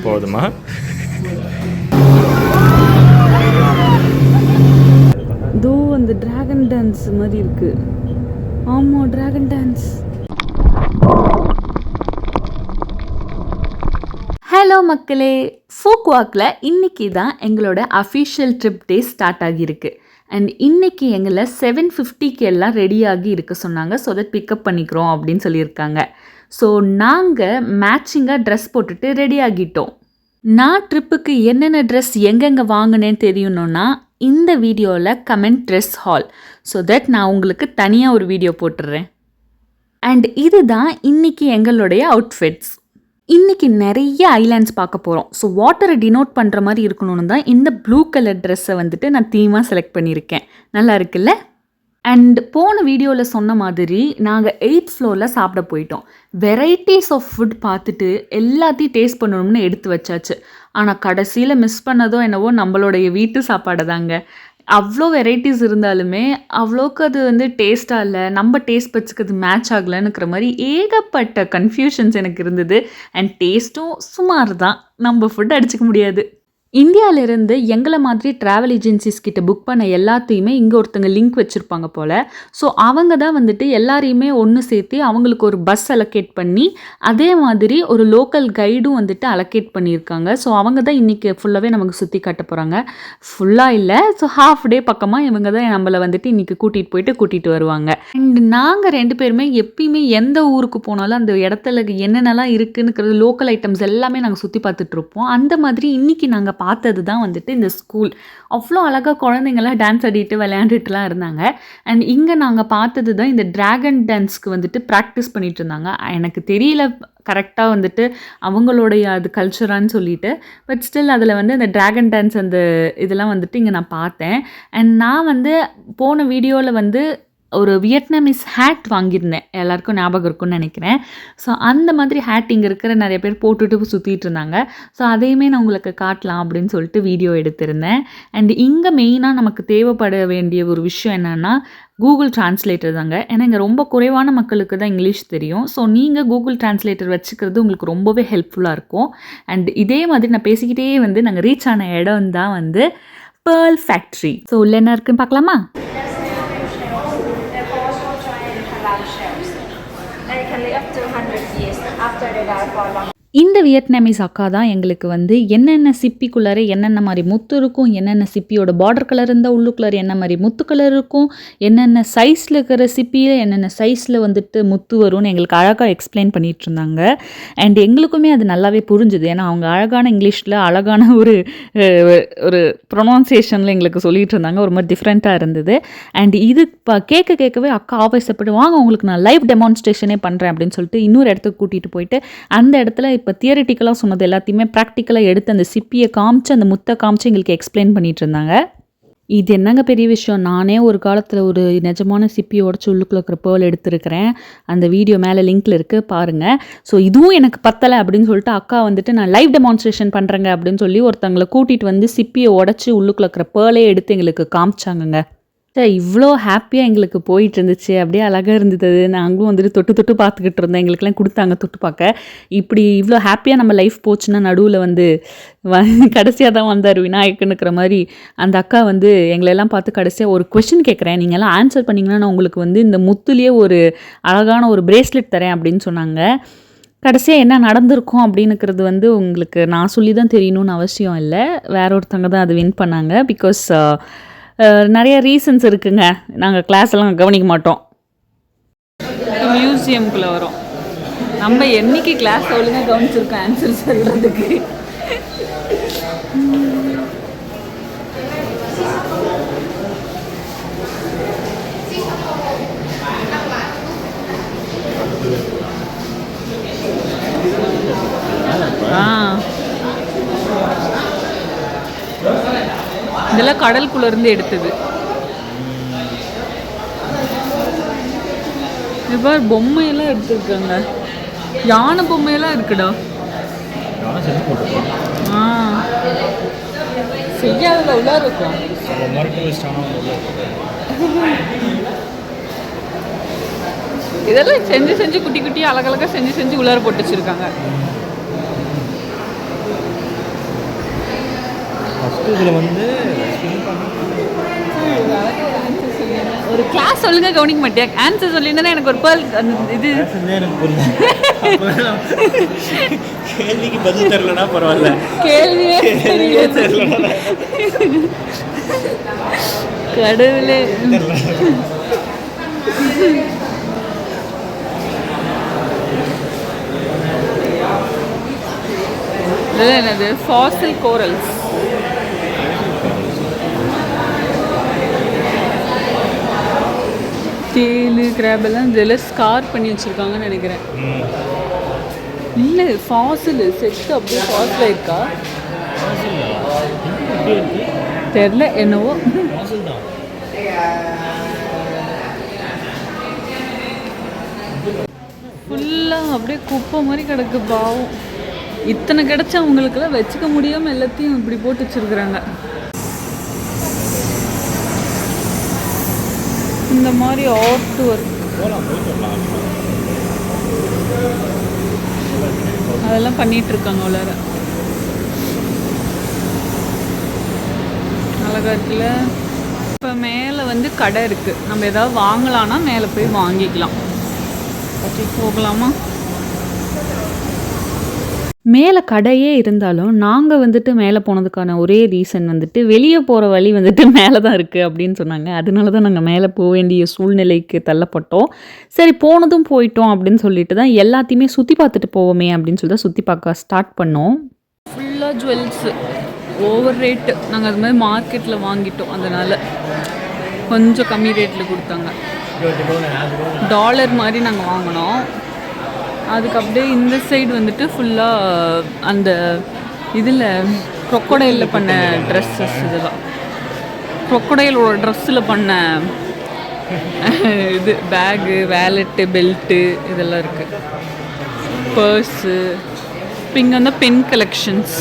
போதுமா? தோ அந்த டிராகன் டான்ஸ் மாதிரி இருக்கு. ஆமா, டிராகன் டான்ஸ். ஹலோ மக்களே, ஃபோக் வாக்கில் இன்றைக்கி தான் எங்களோட அஃபிஷியல் ட்ரிப் டே ஸ்டார்ட் ஆகியிருக்கு. அண்ட் இன்றைக்கி எங்களை 7:50க்கு எல்லாம் ரெடியாகி இருக்க சொன்னாங்க. ஸோ தட் பிக்கப் பண்ணிக்கிறோம் அப்படின்னு சொல்லியிருக்காங்க. ஸோ நாங்கள் மேட்சிங்காக ட்ரெஸ் போட்டுட்டு ரெடி ஆகிட்டோம். நான் ட்ரிப்புக்கு என்னென்ன ட்ரெஸ் எங்கெங்கே வாங்கினேன்னு தெரியணுன்னா இந்த வீடியோவில் comment dress hall. So that நான் உங்களுக்கு தனியாக ஒரு வீடியோ போட்டுடுறேன். அண்ட் இதுதான் இன்றைக்கி எங்களுடைய அவுட்ஃபிட்ஸ். இன்றைக்கி நிறைய ஐலாண்ட்ஸ் பார்க்க போகிறோம். ஸோ வாட்டரை டினோட் பண்ணுற மாதிரி இருக்கணும்னு தான் இந்த ப்ளூ கலர் ட்ரெஸ்ஸை வந்துட்டு நான் தீமாக செலக்ட் பண்ணியிருக்கேன். நல்லா இருக்குல்ல? அண்ட் போன வீடியோவில் சொன்ன மாதிரி நாங்கள் 8th ஃப்ளோரில் சாப்பிட போயிட்டோம். வெரைட்டிஸ் ஆஃப் ஃபுட் பார்த்துட்டு எல்லாத்தையும் டேஸ்ட் பண்ணணும்னு எடுத்து வச்சாச்சு. ஆனால் கடைசியில் மிஸ் பண்ணதோ என்னவோ நம்மளுடைய வீட்டு சாப்பாடை தாங்க. அவ்வளோ வெரைட்டிஸ் இருந்தாலுமே அவ்வளோக்கு அது வந்து டேஸ்ட்டாக இல்லை, நம்ம டேஸ்ட் பட்ஸுக்கு அது மேட்ச் ஆகலைன்னுக்கிற மாதிரி ஏகப்பட்ட கன்ஃபியூஷன்ஸ் எனக்கு இருந்தது. அண்ட் டேஸ்ட்டும் சுமார் தான், நம்ம ஃபுட் அடிச்சிக்க முடியாது. இந்தியாவிலேருந்து எங்களை மாதிரி ட்ராவல் ஏஜென்சிஸ் கிட்ட புக் பண்ண எல்லாத்தையுமே இங்கே ஒருத்தங்க லிங்க் வச்சுருப்பாங்க போல். ஸோ அவங்க தான் வந்துட்டு எல்லாரையுமே ஒன்று சேர்த்து அவங்களுக்கு ஒரு பஸ் அலோகேட் பண்ணி அதே மாதிரி ஒரு லோக்கல் கைடும் வந்துட்டு அலோகேட் பண்ணியிருக்காங்க. ஸோ அவங்க தான் இன்றைக்கி ஃபுல்லாகவே நமக்கு சுற்றி காட்ட போகிறாங்க. ஃபுல்லாக இல்லை, ஸோ ஹாஃப் டே பக்கமாக இவங்க தான் நம்மளை வந்துட்டு இன்றைக்கி கூட்டிகிட்டு வருவாங்க. அண்ட் நாங்கள் 2 பேருமே எப்பயுமே எந்த ஊருக்கு போனாலும் அந்த இடத்துல என்னென்னலாம் இருக்குன்னுக்கிறது லோக்கல் ஐட்டம்ஸ் எல்லாமே நாங்கள் சுற்றி பார்த்துட்ருப்போம். அந்த மாதிரி இன்றைக்கி நாங்கள் பார்த்தது தான் வந்துட்டு இந்த ஸ்கூல். அவ்வளோ அழகாக குழந்தைங்களாம் டான்ஸ் ஆடிட்டு விளையாண்டுட்டுலாம் இருந்தாங்க. அண்ட் இங்கே நாங்கள் பார்த்தது தான் இந்த டிராகன் டான்ஸ்க்கு வந்துட்டு ப்ராக்டிஸ் பண்ணிகிட்டு இருந்தாங்க. எனக்கு தெரியல கரெக்டாக வந்துட்டு அவங்களுடைய அது கல்ச்சரான்னு சொல்லிட்டு, பட் ஸ்டில் அதில் வந்து அந்த டிராகன் டான்ஸ் அந்த இதெல்லாம் வந்துட்டு இங்கே நான் பார்த்தேன். அண்ட் நான் வந்து போன வீடியோவில் வந்து ஒரு வியட்நாமீஸ் ஹேட் வாங்கியிருந்தேன், எல்லாருக்கும் ஞாபகம் இருக்குன்னு நினைக்கிறேன். ஸோ அந்த மாதிரி ஹேட் இங்கே இருக்கிற நிறைய பேர் போட்டுட்டு சுற்றிட்டு இருந்தாங்க. ஸோ அதையுமே நான் உங்களுக்கு காட்டலாம் அப்படின்னு சொல்லிட்டு வீடியோ எடுத்திருந்தேன். அண்ட் இங்கே மெயினாக நமக்கு தேவைப்பட வேண்டிய ஒரு விஷயம் என்னென்னா கூகுள் டிரான்ஸ்லேட்டர் தாங்க. ஏன்னா இங்கே ரொம்ப குறைவான மக்களுக்கு தான் இங்கிலீஷ் தெரியும். ஸோ நீங்கள் கூகுள் டிரான்ஸ்லேட்டர் வச்சுக்கிறது உங்களுக்கு ரொம்பவே ஹெல்ப்ஃபுல்லாக இருக்கும். அண்ட் இதே மாதிரி நான் பேசிக்கிட்டே வந்து நாங்கள் ரீச் ஆன இடம் தான் வந்து பேர்ல் ஃபேக்ட்ரி. ஸோ உள்ள என்ன இருக்குன்னு பார்க்கலாமா? இந்த வியட்நாமீஸ் அக்கா தான் எங்களுக்கு வந்து என்னென்ன சிப்பிக்குள்ளார என்னென்ன மாதிரி முத்து இருக்கும், என்னென்ன சிப்பியோட பார்டர் கலர் இருந்தால் உள்ளுக்குள்ளார என்ன மாதிரி முத்து கலர் இருக்கும், என்னென்ன சைஸில் இருக்கிற சிப்பியில் என்னென்ன சைஸில் வந்துட்டு முத்து வரும்னு எங்களுக்கு அழகாக எக்ஸ்பிளைன் பண்ணிகிட்டு இருந்தாங்க. அண்ட் எங்களுக்குமே அது நல்லாவே புரிஞ்சுது. ஏன்னா அவங்க அழகான இங்கிலீஷில் அழகான ஒரு ப்ரொனவுன்சியேஷனில் எங்களுக்கு சொல்லிகிட்டு இருந்தாங்க. ஒரு மாதிரி டிஃப்ரெண்ட்டாக இருந்தது. அண்ட் இது கேட்கவே அக்கா ஆவேசப்பட்டு வாங்க உங்களுக்கு நான் லைவ் டெமான்ஸ்ட்ரேஷனே பண்ணுறேன் அப்படின்னு சொல்லிட்டு இன்னொரு இடத்துக்கு கூட்டிகிட்டு போயிட்டு அந்த இடத்துல இப்போ தியரிட்டிக்கலாக சொன்னது எல்லாத்தையுமே ப்ராக்டிக்கலாக எடுத்து அந்த சிப்பியை காமிச்சு அந்த முத்தை காமிச்சு எங்களுக்கு எக்ஸ்பிளைன் பண்ணிகிட்டு இருந்தாங்க. இது என்னங்க பெரிய விஷயம், நானே ஒரு காலத்தில் ஒரு நிஜமான சிப்பியை உடச்சி உள்ளுக்குள்ள இருக்கிற பேர்ல் எடுத்துருக்கிறேன். அந்த வீடியோ மேலே லிங்க்கில் இருக்குது பாருங்கள். ஸோ இதுவும் எனக்கு பத்தலை அப்படின்னு சொல்லிட்டு அக்கா வந்துட்டு நான் லைவ் டெமான்ஸ்ட்ரேஷன் பண்ணுறேங்க அப்படின்னு சொல்லி ஒருத்தங்களை கூட்டிகிட்டு வந்து சிப்பியை உடச்சி உள்ளுக்குள்ள இருக்கிற பேர்லே எடுத்து எங்களுக்கு காமிச்சாங்கங்க. இவ்வளோ ஹாப்பியாக எங்களுக்கு போயிட்டு இருந்துச்சு, அப்படியே அழகாக இருந்தது. நாங்களும் வந்துட்டு தொட்டு பார்த்துக்கிட்டு இருந்தோம். எங்களுக்கெல்லாம் கொடுத்தாங்க தொட்டு பார்க்க. இப்படி இவ்வளோ ஹாப்பியாக நம்ம லைஃப் போச்சுன்னா நடுவில் வந்து கடைசியாக தான் வந்தார் விநாயகனுக்கிற மாதிரி அந்த அக்கா வந்து எங்களெல்லாம் பார்த்து கடைசியாக ஒரு கொஷின் கேட்குறேன், நீங்கள்லாம் ஆன்சர் பண்ணிங்கன்னா நான் உங்களுக்கு வந்து இந்த முத்துலேயே ஒரு அழகான ஒரு பிரேஸ்லெட் தரேன் அப்படின்னு சொன்னாங்க. கடைசியாக என்ன நடந்திருக்கும் அப்படின்னுக்கிறது வந்து உங்களுக்கு நான் சொல்லி தான் தெரியணும்னு அவசியம் இல்லை. வேற ஒருத்தவங்க தான் அது வின் பண்ணாங்க. பிகாஸ் நிறைய ரீசன்ஸ் இருக்குங்க, நாங்கள் கிளாஸ் எல்லாம் கவனிக்க மாட்டோம். மியூசியம்குள்ளே வரோம். நம்ம என்னைக்கு கிளாஸ் ஒழுங்காக கவனிச்சிருக்கோம் ஆன்சர் சொல்கிறதுக்கு. இதெல்லாம் கடலுக்குள்ளேருந்து எடுத்தது. இப்போ பொம்மையெல்லாம் எடுத்துருக்காங்க, யானை பொம்மையெல்லாம் இருக்குடா. செய்யாதல உள்ள இருக்கும். இதெல்லாம் செஞ்சு குட்டி குட்டி அழகழகாக செஞ்சு உள்ளார போட்டு வச்சுருக்காங்க. இதில் வந்து ஒரு கிளாஸ் ஒழுங்காக கவனிக்க மாட்டியா? ஆன்சர் சொல்லினா எனக்கு ஒரு பேர்ல் இது எனக்கு புரியல. கேள்விக்கு பதில் தெரியலனா பரவாயில்ல, கேள்வியே தெரியல. கடவுளே. என்னது ஃபாசில் கோரல்ஸ். தேலு கிராபெல்லாம் இதில் ஸ்கார் பண்ணி வச்சுருக்காங்கன்னு நினைக்கிறேன். இல்லை ஃபாசில் செத்து அப்படியே ஃபாசில் இருக்கா தெரில, என்னவோ. ஃபுல்லாக அப்படியே குப்பை மாதிரி கிடக்கு பாவம். இத்தனை கிடச்சா அவங்களுக்கெல்லாம் வச்சுக்க முடியாமல் எல்லாத்தையும் இப்படி போட்டு வச்சுருக்குறாங்க. இந்த மாதிரி ஆர்ட் ஒர்க் அதெல்லாம் பண்ணிகிட்ருக்காங்க. உள்ளார அழகாக இருக்குல்ல. இப்போ மேலே வந்து கடை இருக்குது. நம்ம எதாவது வாங்கலான்னா மேலே போய் வாங்கிக்கலாம். போகலாமா? மேலே கடையே இருந்தாலும் நாங்கள் வந்துட்டு மேலே போனதுக்கான ஒரே ரீசன் வந்துட்டு வெளியே போகிற வழி வந்துட்டு மேலே தான் இருக்குது அப்படின்னு சொன்னாங்க. அதனால தான் நாங்கள் மேலே போக வேண்டிய சூழ்நிலைக்கு தள்ளப்பட்டோம். சரி போனதும் போயிட்டோம் அப்படின்னு சொல்லிட்டு தான் எல்லாத்தையுமே சுற்றி பார்த்துட்டு போவோமே அப்படின்னு சொல்லி தான் சுற்றி பார்க்க ஸ்டார்ட் பண்ணோம். ஃபுல்லாக ஜுவல்ஸு ஓவர் ரேட்டு. நாங்கள் அது மாதிரி மார்க்கெட்டில் வாங்கிட்டோம், அதனால் கொஞ்சம் கம்மி ரேட்டில் கொடுத்தாங்க. டாலர் மாதிரி நாங்கள் வாங்கினோம். அதுக்கு அப்படியே இந்த சைடு வந்துட்டு ஃபுல்லாக அந்த இதில் க்ரொக்கடைலில் பண்ண ட்ரெஸ்ஸஸ், இதெல்லாம் க்ரொக்கடைலோட ட்ரெஸ்ஸில் பண்ண இது பேகு, வேலெட்டு, பெல்ட்டு இதெல்லாம் இருக்குது. பர்ஸு. இப்போ இங்கே வந்து பென் கலெக்ஷன்ஸ்.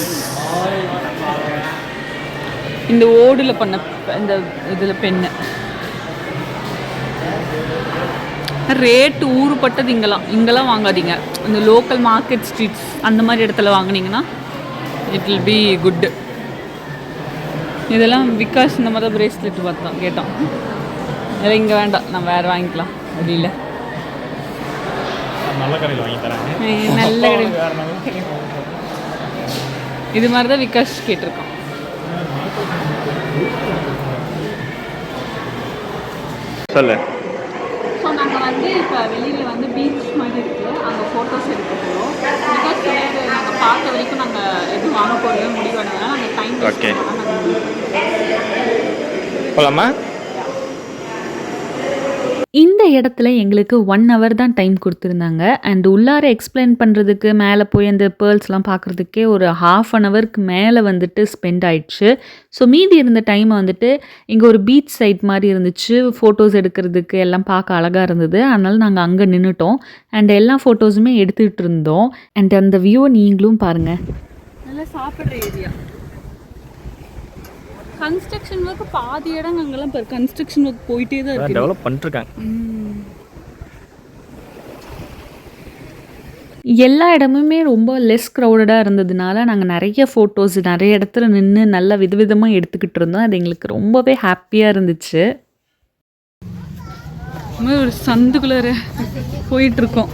இந்த ஓடில் பண்ண இந்த இதில் பென்னு ரேட்டு ஊறுப்பட்டது. இங்கெல்லாம் வாங்காதீங்க. இந்த லோக்கல் மார்க்கெட் ஸ்ட்ரீட்ஸ் அந்த மாதிரி இடத்துல வாங்கினீங்கன்னா இட் வில் பி குட். இதெல்லாம் விகாஸ் இந்த மாதிரி பிரேஸ்லெட் பார்த்தோம், கேட்டோம். இதெல்லாம் இங்கே வேண்டாம், நம்ம வேறு வாங்கிக்கலாம். அப்படி இல்லை, நல்ல கடையில் வாங்கி தராங்க. நல்ல கடை இது மாதிரி தான் விகாஸ் கேட்டிருக்கோம். சொல்லு. ஸோ நாங்கள் வந்து இப்போ வெளியில் வந்து பீச் மாதிரி இருக்குது, அங்கே ஃபோட்டோஸ் எடுக்க போகிறோம். பிகாஸ் நாங்கள் பார்த்த வரைக்கும் நாங்கள் எதுவும் வாங்க போகிறதே முடிவானதுனால நாங்கள் டைம் ஓகே போகலாமா? இந்த இடத்துல எங்களுக்கு 1 hour தான் டைம் கொடுத்துருந்தாங்க. அண்ட் உள்ளார எக்ஸ்பிளைன் பண்ணுறதுக்கு மேலே போய் அந்த பேர்ல்ஸ்லாம் பார்க்குறதுக்கே ஒரு 1/2 hourக்கு மேலே வந்துட்டு ஸ்பெண்ட் ஆயிடுச்சு. ஸோ மீதி இருந்த டைமை வந்துட்டு இங்கே ஒரு பீச் சைட் மாதிரி இருந்துச்சு, ஃபோட்டோஸ் எடுக்கிறதுக்கு எல்லாம் பார்க்க அழகாக இருந்தது. அதனால் நாங்கள் அங்கே நின்றுட்டோம் அண்ட் எல்லா ஃபோட்டோஸுமே எடுத்துகிட்டு இருந்தோம். அண்ட் அந்த வியூவை நீங்களும் பாருங்கள். நல்லா சாப்பிட்ற ஏரியா. கன்ஸ்ட்ரக்ஷன் ஒர்க் பாதி இடம் அங்கெல்லாம் இப்போ கன்ஸ்ட்ரக்ஷன் ஒர்க் போயிட்டே தான் இருக்கு, டெவலப் பண்ணிருக்காங்க. எல்லா இடமுமே ரொம்ப லெஸ் க்ரௌடடாக இருந்ததுனால நாங்கள் நிறைய ஃபோட்டோஸ் நிறைய இடத்துல நின்று நல்லா விதவிதமாக எடுத்துக்கிட்டு இருந்தோம். அது எங்களுக்கு ரொம்பவே ஹாப்பியாக இருந்துச்சு. ஒரு சந்துக்குள்ளே போயிட்டுருக்கோம்.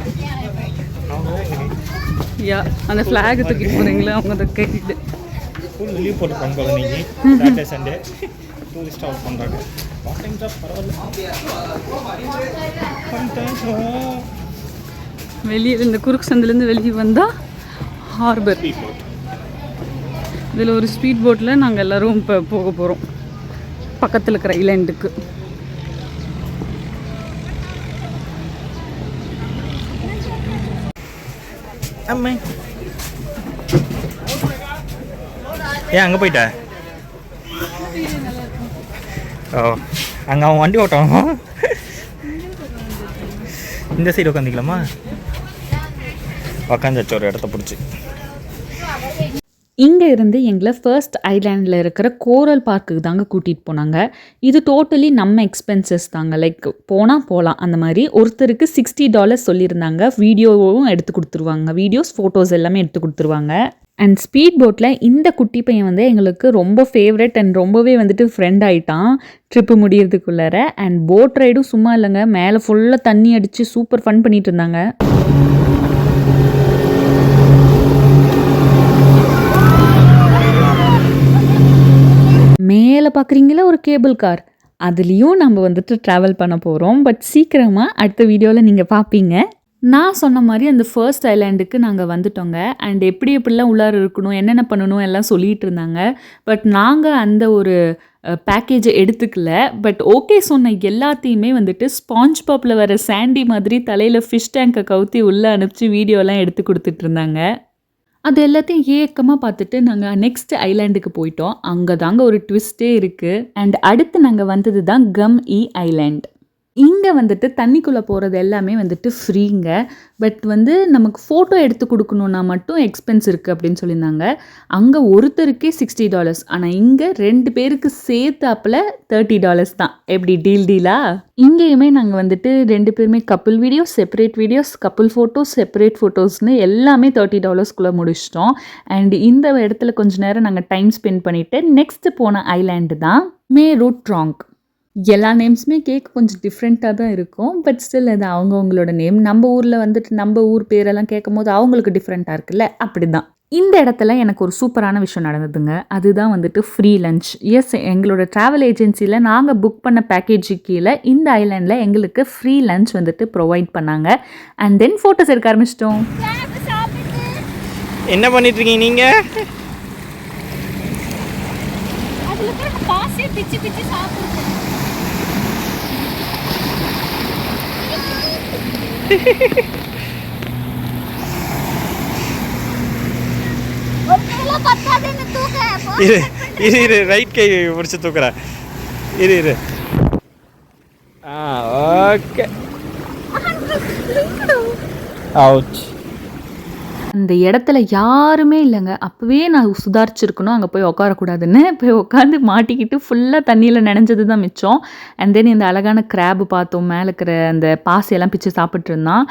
யா அந்த ஃப்ளாக் தூக்கி போகிறீங்களா? அவங்க அதை கேட்டு ஸ்கூல் லீவ் போட்டுருக்காங்க குழந்தைங்க. சாட்டர்டே சண்டே டூரிஸ்ட் அவுட் பண்ணுறாங்க. பார்ட் டைம் ஜாப் பரவாயில்ல. வெளியே இந்த குறுக்கு சந்திலேருந்து வெளியே வந்தால் ஹார்பர். இதில் ஒரு ஸ்பீட் போட்டில் நாங்கள் எல்லோரும் இப்போ போக போகிறோம் பக்கத்தில் இருக்கிற ஐலாண்டுக்கு. அம்மா ஏன் அங்கே போயிட்ட? ஓ அங்கே அவன் வண்டி ஓட்டுவாங்க. இந்த சைடு உட்காந்துக்கலாமா? உக்காந்துச்சு ஒரு இடத்த பிடிச்சி. இங்கே இருந்து எங்களை ஃபர்ஸ்ட் ஐலாண்டில் இருக்கிற கோரல் பார்க்குக்கு தாங்க கூட்டிகிட்டு போனாங்க. இது டோட்டலி நம்ம எக்ஸ்பென்சஸ் தாங்க. லைக் போகலாம் அந்த மாதிரி. ஒருத்தருக்கு $60 சொல்லியிருந்தாங்க. வீடியோவும் எடுத்து கொடுத்துருவாங்க. வீடியோஸ், ஃபோட்டோஸ் எல்லாமே எடுத்து கொடுத்துருவாங்க. அண்ட் ஸ்பீட் போட்டில் இந்த குட்டி பையன் வந்து எங்களுக்கு ரொம்ப ஃபேவரட் அண்ட் ரொம்பவே வந்துட்டு ஃப்ரெண்ட் ஆகிட்டான் ட்ரிப்பு முடியறதுக்குள்ளார. அண்ட் போட் ரைடும் சும்மா இல்லைங்க, மேலே ஃபுல்லாக தண்ணி அடித்து சூப்பர் ஃபன் பண்ணிகிட்டு இருந்தாங்க. மேலே பார்க்குறீங்களா ஒரு கேபிள் கார், அதுலேயும் நம்ம வந்துட்டு ட்ராவல் பண்ண போகிறோம். பட் சீக்கிரமாக அடுத்த வீடியோவில் நீங்கள் பார்ப்பீங்க. நான் சொன்ன மாதிரி அந்த ஃபர்ஸ்ட் ஐலாண்டுக்கு நாங்கள் வந்துட்டோங்க. அண்ட் எப்படிலாம் உள்ளார இருக்கணும், என்னென்ன பண்ணணும் எல்லாம் சொல்லிகிட்டு இருந்தாங்க. பட் நாங்கள் அந்த ஒரு பேக்கேஜை எடுத்துக்கல. பட் ஓகே சொன்ன எல்லாத்தையுமே வந்துட்டு ஸ்பாஞ்ச் பாப்பில் வர சாண்டி மாதிரி தலையில் ஃபிஷ் டேங்கை கவுத்தி உள்ளே அனுப்பிச்சி வீடியோலாம் எடுத்து கொடுத்துட்டு இருந்தாங்க. அது எல்லாத்தையும் ஏக்கமாக பார்த்துட்டு நாங்கள் நெக்ஸ்ட் ஐலாண்டுக்கு போயிட்டோம். அங்கே தாங்க ஒரு ட்விஸ்ட்டே இருக்குது. அண்ட் அடுத்து நாங்கள் வந்தது தான் கம்-இ ஐலாண்ட். இங்கே வந்துட்டு தண்ணிக்குள்ளே போகிறது எல்லாமே வந்துட்டு ஃப்ரீங்க. பட் வந்து நமக்கு ஃபோட்டோ எடுத்து கொடுக்கணுன்னா மட்டும் எக்ஸ்பென்ஸ் இருக்குது அப்படின்னு சொல்லியிருந்தாங்க. அங்கே ஒருத்தருக்கே $60. ஆனால் இங்கே 2 பேருக்கு சேர்த்தாப்பில் $30 தான். எப்படி டீலா? இங்கேயுமே நாங்கள் வந்துட்டு 2 பேருமே couple videos, separate videos, couple photos, separate ஃபோட்டோஸ்னு எல்லாமே $30 முடிச்சிட்டோம். அண்ட் இந்த இடத்துல கொஞ்சம் நேரம் நாங்கள் டைம் ஸ்பெண்ட் பண்ணிவிட்டு நெக்ஸ்ட்டு போன ஐலாண்டு தான் மேரூட்ராங். எல்லா நேம்ஸுமே கேட்க கொஞ்சம் டிஃப்ரெண்ட்டாக தான் இருக்கும். பட் ஸ்டில் அது அவங்கவுங்களோட நேம். நம்ம ஊரில் வந்துட்டு நம்ம ஊர் பேரெல்லாம் கேட்கும் போது அவங்களுக்கு டிஃப்ரெண்ட்டாக இருக்குல்ல, அப்படி தான். இந்த இடத்துல எனக்கு ஒரு சூப்பரான விஷயம் நடந்ததுங்க. அதுதான் வந்துட்டு ஃப்ரீ லஞ்ச். எஸ், எங்களோட ட்ராவல் ஏஜென்சியில் நாங்கள் புக் பண்ண பேக்கேஜு கீழே இந்த ஐலாண்டில் எங்களுக்கு ஃப்ரீ லஞ்ச் வந்துட்டு ப்ரொவைட் பண்ணாங்க. அண்ட் தென் ஃபோட்டோஸ் எடுக்க ஆரம்பிச்சிட்டோம். என்ன பண்ணிட்டுருக்கீங்க நீங்கள்? இரு ரைட் கை பிடிச்சி தூக்குறேன். இரு ஓகே. அவுச். அந்த இடத்துல யாருமே இல்லைங்க. அப்போவே நான் சுதாரிச்சிருக்கணும் அங்கே போய் உட்காரக்கூடாதுன்னு. போய் உட்காந்து மாட்டிக்கிட்டு ஃபுல்லாக தண்ணியில் நனைஞ்சது தான் மிச்சம். அண்ட் தென் இந்த அழகான கிராப்பு பார்த்தோம். மேலே இருக்கிற அந்த பாசையெல்லாம் பிச்சு சாப்பிட்டு இருந்தான்.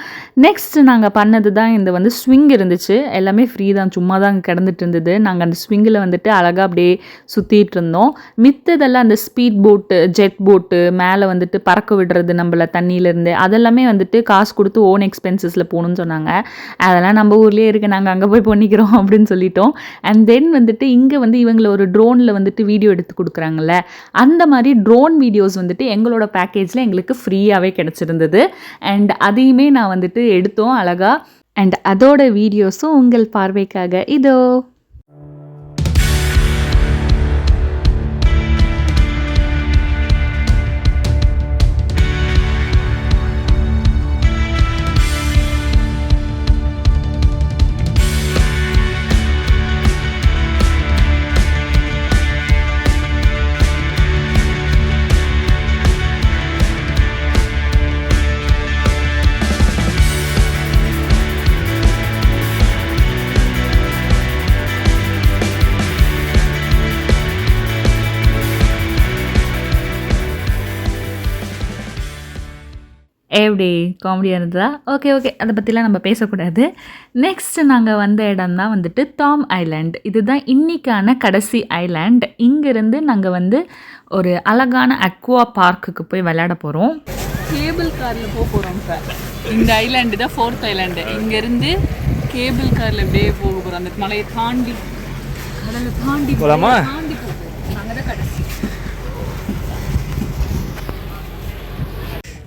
நெக்ஸ்ட் நாங்கள் பண்ணது தான் இந்த வந்து ஸ்விங் இருந்துச்சு. எல்லாமே ஃப்ரீ தான், சும்மா தான் அங்கே கிடந்துட்டு இருந்தது. நாங்கள் அந்த ஸ்விங்கில் வந்துட்டு அழகாக அப்படியே சுற்றிட்டு இருந்தோம். மித்ததெல்லாம் அந்த ஸ்பீட் போட்டு, ஜெட் போட்டு, மேலே வந்துட்டு பறக்க விடுறது நம்மளை தண்ணியிலேருந்து, அதெல்லாமே வந்துட்டு காசு கொடுத்து ஓன் எக்ஸ்பென்சஸில் போகணுன்னு சொன்னாங்க. அதெல்லாம் நம்ம ஊர்லேயே இருக்குது, நாங்கள் அங்கே போய் பண்ணிக்கிறோம் அப்படின்னு சொல்லிட்டோம். அண்ட் தென் வந்துட்டு இங்கே வந்து இவங்களை ஒரு ட்ரோனில் வந்துட்டு வீடியோ எடுத்து கொடுக்குறாங்கல்ல, அந்த மாதிரி ட்ரோன் வீடியோஸ் வந்துட்டு எங்களோட பேக்கேஜில் எங்களுக்கு ஃப்ரீயாகவே கிடச்சிருந்தது. அண்ட் அதையுமே நான் வந்துட்டு எடுத்தோம் அழகாக. அண்ட் அதோட வீடியோஸும் உங்கள் பார்வைக்காக இதோ. எப்படி காமெடியாக இருந்ததா? ஓகே, அதை பற்றிலாம் நம்ம பேசக்கூடாது. நெக்ஸ்ட்டு நாங்கள் வந்த இடம் தான் வந்துட்டு டாம் ஐலாண்ட். இதுதான் இன்றைக்கான கடைசி ஐலாண்ட். இங்கேருந்து நாங்கள் வந்து ஒரு அழகான அக்வா பார்க்குக்கு போய் விளையாட போகிறோம். கேபிள் காரில் போகிறோம் சார். இந்த ஐலாண்டு தான் 4th ஐலாண்டு. இங்கேருந்து கேபிள் காரில் அப்படியே போக போகிறோம். அந்த மலையை தாண்டி, கடலை தாண்டி போகலாமா? தாண்டி போகிறோம். நாங்கள் தான் கடைசி.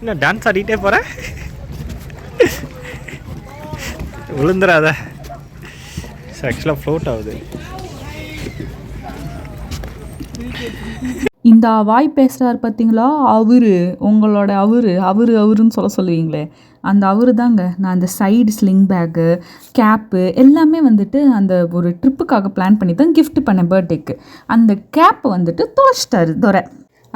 இன்னும் டான்ஸ் ஆடிட்டே போகிறேன். விழுந்துடாத. ஆக்சுவலாக ஃப்ளோட் ஆகுது. இந்த வாய் பேசுகிறார் பார்த்தீங்களா, உங்களோட அவருன்னு சொல்லுவீங்களே, அந்த தாங்க. நான் அந்த சைடு ஸ்லிங் பேக்கு, கேப்பு எல்லாமே வந்துட்டு அந்த ஒரு ட்ரிப்புக்காக பிளான் பண்ணி தான் கிஃப்ட் பண்ணேன் பர்த்டேக்கு. அந்த கேப்பை வந்துட்டு தொலைச்சிட்டாரு துரை.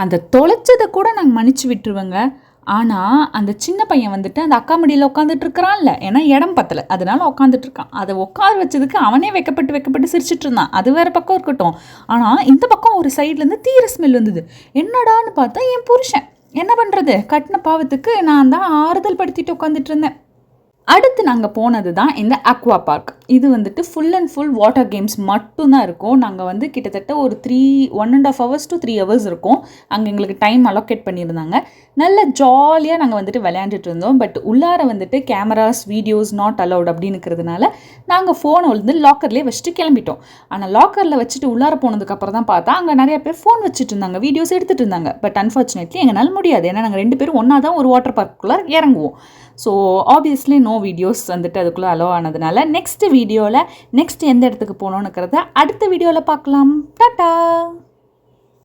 அந்த தொலைச்சதை கூட நாங்கள் மன்னிச்சு விட்டுருவேங்க. ஆனால் அந்த சின்ன பையன் வந்துட்டு அந்த அக்கா மடியில் உட்காந்துட்டு இருக்கிறான்ல, ஏன்னா இடம் பத்தலை, அதனால உட்காந்துட்டு இருக்கான். அதை உட்கார வச்சதுக்கு அவனே வெக்கப்பட்டு சிரிச்சிட்டு இருந்தான். அது வேற பக்கம் இருக்கட்டும். ஆனால் இந்த பக்கம் ஒரு சைட்லேருந்து தீர ஸ்மெல் வந்தது. என்னடான்னு பார்த்தா என் புருஷன். என்ன பண்ணுறது, கட்டின பாவத்துக்கு நான் தான் ஆறுதல் படுத்திட்டு உட்காந்துட்டு இருந்தேன். அடுத்து நாங்கள் போனது தான் இந்த அக்வா பார்க். இது வந்துட்டு full and full water games மட்டும்தான் இருக்கும். நாங்கள் வந்து கிட்டத்தட்ட ஒரு 1.5 hours to 3 hours இருக்கும். அங்கே எங்களுக்கு டைம் அலோகேட் பண்ணியிருந்தாங்க. நல்ல ஜாலியாக நாங்கள் வந்துட்டு விளையாண்டுட்டு இருந்தோம். பட் உள்ளார வந்துட்டு கேமராஸ் வீடியோஸ் நாட் அலவுட் அப்படின்னுக்கிறதுனால நாங்கள் ஃபோனை வந்து லாக்கர்லேயே வச்சுட்டு கிளம்பிட்டோம். ஆனால் லாக்கரில் வச்சுட்டு உள்ளார போனதுக்கப்புறம் தான் பார்த்தா அங்கே நிறைய பேர் ஃபோன் வச்சுட்டு இருந்தாங்க, வீடியோஸ் எடுத்துகிட்டு இருந்தாங்க. பட் அன்ஃபார்ச்சுனேட்லி எங்களால் முடியாது, ஏன்னா நாங்கள் 2 பேரும் ஒன்றா தான் ஒரு வாட்டர் பார்க்குள்ளே இறங்குவோம். ஸோ ஆப்வியஸ்லி நோ வீடியோஸ் வந்துட்டு அதுக்குள்ளே அலோவ் ஆனதுனால நெக்ஸ்ட் வீடியோவில் நெக்ஸ்ட் எந்த இடத்துக்கு போகணுன்னுக்கிறத அடுத்த வீடியோவில் பார்க்கலாம். டாட்டா.